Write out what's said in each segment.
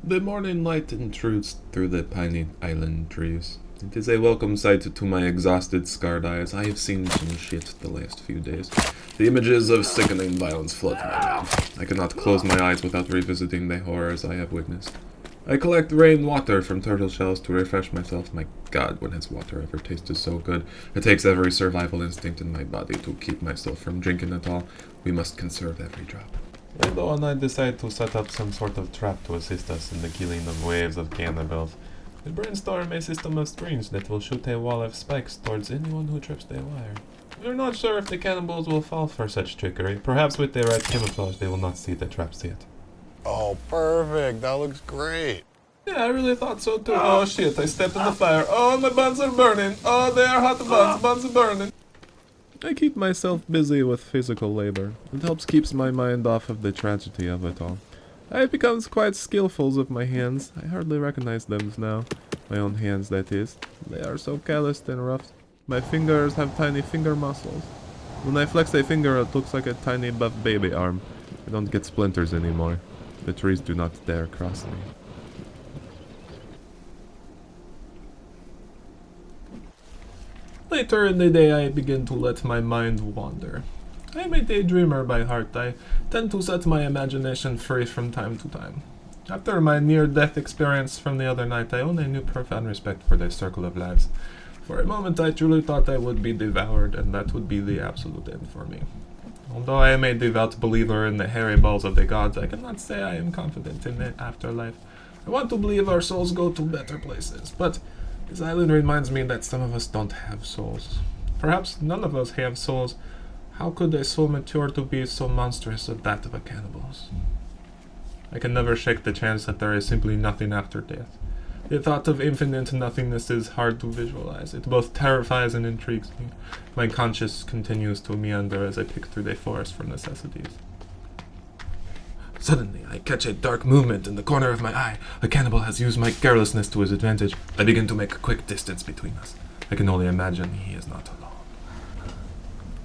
The morning light intrudes through the piney island trees. It is a welcome sight to my exhausted, scarred eyes. I have seen some shit the last few days. The images of sickening violence flood my mind. I cannot close my eyes without revisiting the horrors I have witnessed. I collect rainwater from turtle shells to refresh myself. My god, when has water ever tasted so good? It takes every survival instinct in my body to keep myself from drinking it all. We must conserve every drop. Rainbow and I decide to set up some sort of trap to assist us in the killing of waves of cannibals. We brainstorm a system of screens that will shoot a wall of spikes towards anyone who trips the wire. We're not sure if the cannibals will fall for such trickery. Perhaps with the right camouflage they will not see the traps yet. Oh, perfect. That looks great. Yeah, I really thought so too. Oh shit, I stepped in the fire. Oh, my buns are burning. Oh, they are hot buns. Buns are burning. I keep myself busy with physical labor. It helps keeps my mind off of the tragedy of it all. I have become quite skillful with my hands. I hardly recognize them now. My own hands, that is. They are so calloused and rough. My fingers have tiny finger muscles. When I flex a finger, it looks like a tiny buff baby arm. I don't get splinters anymore. The trees do not dare cross me. Later in the day, I begin to let my mind wander. I am a daydreamer by heart. I tend to set my imagination free from time to time. After my near-death experience from the other night, I own a new profound respect for the circle of lives. For a moment, I truly thought I would be devoured, and that would be the absolute end for me. Although I am a devout believer in the hairy balls of the gods, I cannot say I am confident in the afterlife. I want to believe our souls go to better places, but this island reminds me that some of us don't have souls. Perhaps none of us have souls. How could a soul mature to be so monstrous as that of a cannibal's? I can never shake the chance that there is simply nothing after death. The thought of infinite nothingness is hard to visualize. It both terrifies and intrigues me. My conscience continues to meander as I pick through the forest for necessities. Suddenly, I catch a dark movement in the corner of my eye. A cannibal has used my carelessness to his advantage. I begin to make a quick distance between us. I can only imagine he is not alone.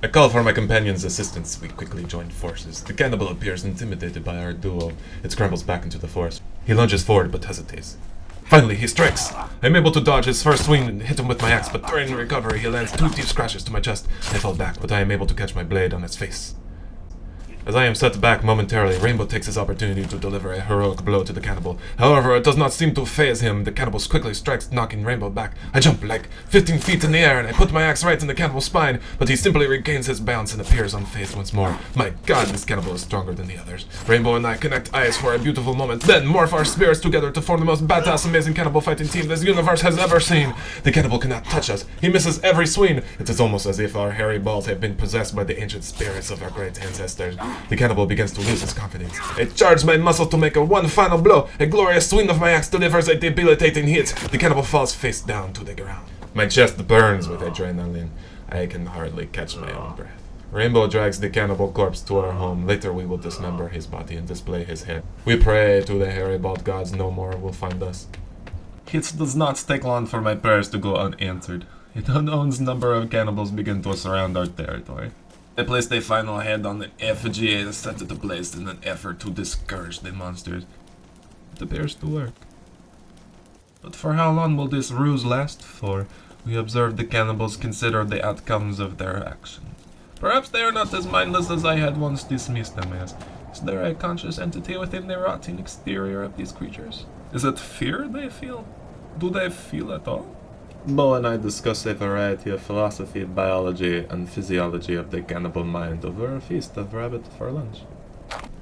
I call for my companion's assistance. We quickly join forces. The cannibal appears intimidated by our duo. It scrambles back into the forest. He lunges forward but hesitates. Finally, he strikes! I'm able to dodge his first swing and hit him with my axe, but during recovery he lands 2 deep scratches to my chest. I fall back, but I am able to catch my blade on his face. As I am set back momentarily, Rainbow takes his opportunity to deliver a heroic blow to the cannibal. However, it does not seem to faze him. The cannibal quickly strikes, knocking Rainbow back. I jump like 15 feet in the air, and I put my axe right in the cannibal's spine, but he simply regains his balance and appears unfazed once more. My god, this cannibal is stronger than the others. Rainbow and I connect eyes for a beautiful moment, then morph our spirits together to form the most badass, amazing cannibal fighting team this universe has ever seen. The cannibal cannot touch us. He misses every swing. It is almost as if our hairy balls have been possessed by the ancient spirits of our great ancestors. The cannibal begins to lose his confidence. I charge my muscle to make one final blow. A glorious swing of my axe delivers a debilitating hit. The cannibal falls face down to the ground. My chest burns with adrenaline. I can hardly catch my own breath. Rainbow drags the cannibal corpse to our home. Later we will dismember his body and display his head. We pray to the hairy bald gods no more will find us. It does not take long for my prayers to go unanswered. An unknown number of cannibals begin to surround our territory. I placed a final head on the effigy and set it ablaze in an effort to discourage the monsters. It appears to work. But for how long will this ruse last for? We observe the cannibals consider the outcomes of their actions. Perhaps they are not as mindless as I had once dismissed them as. Is there a conscious entity within the rotting exterior of these creatures? Is it fear they feel? Do they feel at all? Bo and I discuss a variety of philosophy, biology, and physiology of the cannibal mind over a feast of rabbit for lunch.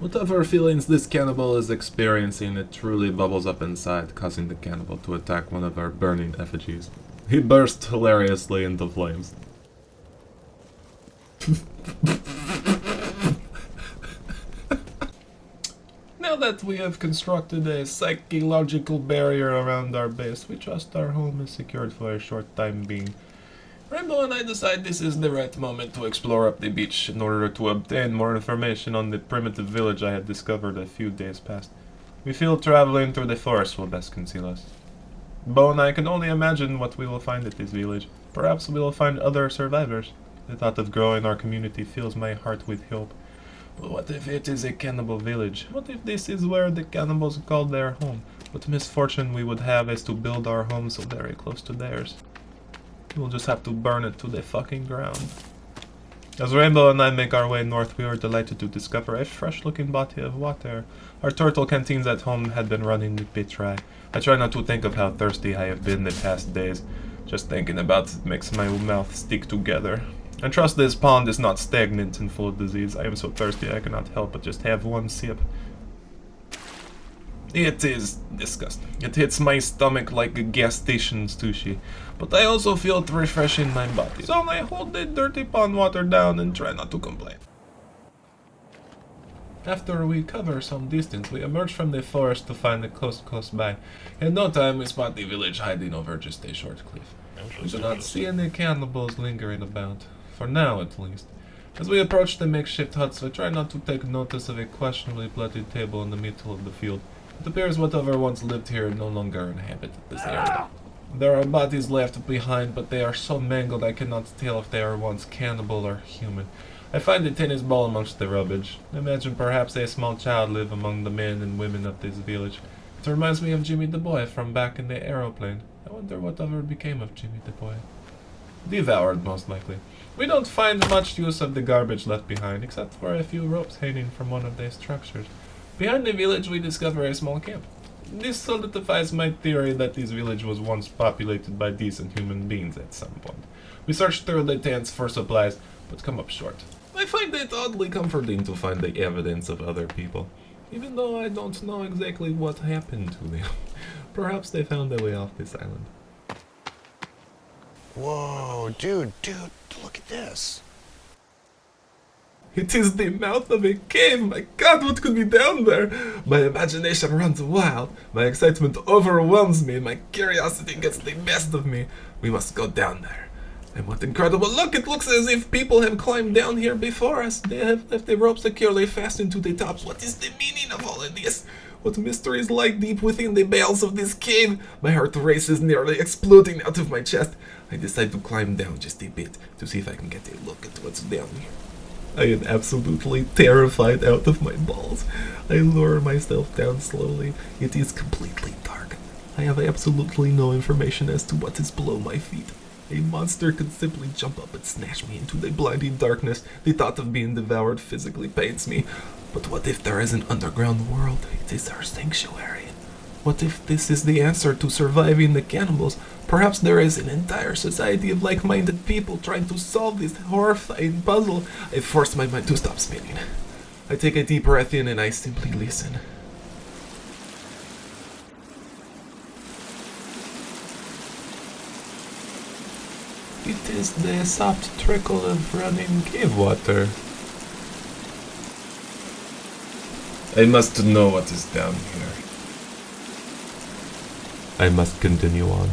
Whatever feelings this cannibal is experiencing, it truly bubbles up inside, causing the cannibal to attack one of our burning effigies. He bursts hilariously into flames. Now that we have constructed a psychological barrier around our base, we trust our home is secured for a short time being. Rainbow and I decide this is the right moment to explore up the beach in order to obtain more information on the primitive village I had discovered a few days past. We feel traveling through the forest will best conceal us. Bo and I can only imagine what we will find at this village. Perhaps we will find other survivors. The thought of growing our community fills my heart with hope. But what if it is a cannibal village? What if this is where the cannibals call their home? What misfortune we would have is to build our home so very close to theirs. We'll just have to burn it to the fucking ground. As Rainbow and I make our way north, we are delighted to discover a fresh-looking body of water. Our turtle canteens at home had been running a bit dry. I try not to think of how thirsty I have been the past days. Just thinking about it makes my mouth stick together. I trust this pond is not stagnant and full of disease. I am so thirsty I cannot help but just have one sip. It is disgusting. It hits my stomach like a gas station sushi. But I also feel it refreshing my body. So I hold the dirty pond water down and try not to complain. After we cover some distance, we emerge from the forest to find the coast close by. In no time, we spot the village hiding over just a short cliff. We do not see any cannibals lingering about, for now at least. As we approach the makeshift huts, we try not to take notice of a questionably bloody table in the middle of the field. It appears whatever once lived here no longer inhabit this area. There are bodies left behind, but they are so mangled I cannot tell if they are once cannibal or human. I find a tennis ball amongst the rubbish. Imagine perhaps a small child live among the men and women of this village. It reminds me of Jimmy the Boy from back in the aeroplane. I wonder whatever became of Jimmy the Boy. Devoured, most likely. We don't find much use of the garbage left behind, except for a few ropes hanging from one of the structures. Behind the village we discover a small camp. This solidifies my theory that this village was once populated by decent human beings at some point. We search through the tents for supplies, but come up short. I find it oddly comforting to find the evidence of other people, even though I don't know exactly what happened to them. Perhaps they found their way off this island. Whoa, dude, look at this. It is the mouth of a cave. My God, what could be down there? My imagination runs wild. My excitement overwhelms me. My curiosity gets the best of me. We must go down there. And what incredible look! It looks as if people have climbed down here before us. They have left the rope securely fastened to the tops. What is the meaning of all of this? What mysteries lie deep within the bowels of this cave? My heart races, nearly exploding out of my chest. I decide to climb down just a bit to see if I can get a look at what's down here. I am absolutely terrified out of my balls. I lower myself down slowly. It is completely dark. I have absolutely no information as to what is below my feet. A monster could simply jump up and snatch me into the blinding darkness. The thought of being devoured physically pains me. But what if there is an underground world? It is our sanctuary. What if this is the answer to surviving the cannibals? Perhaps there is an entire society of like-minded people trying to solve this horrifying puzzle. I force my mind to stop spinning. I take a deep breath in and I simply listen. It is the soft trickle of running cave water. I must know what is down here. I must continue on.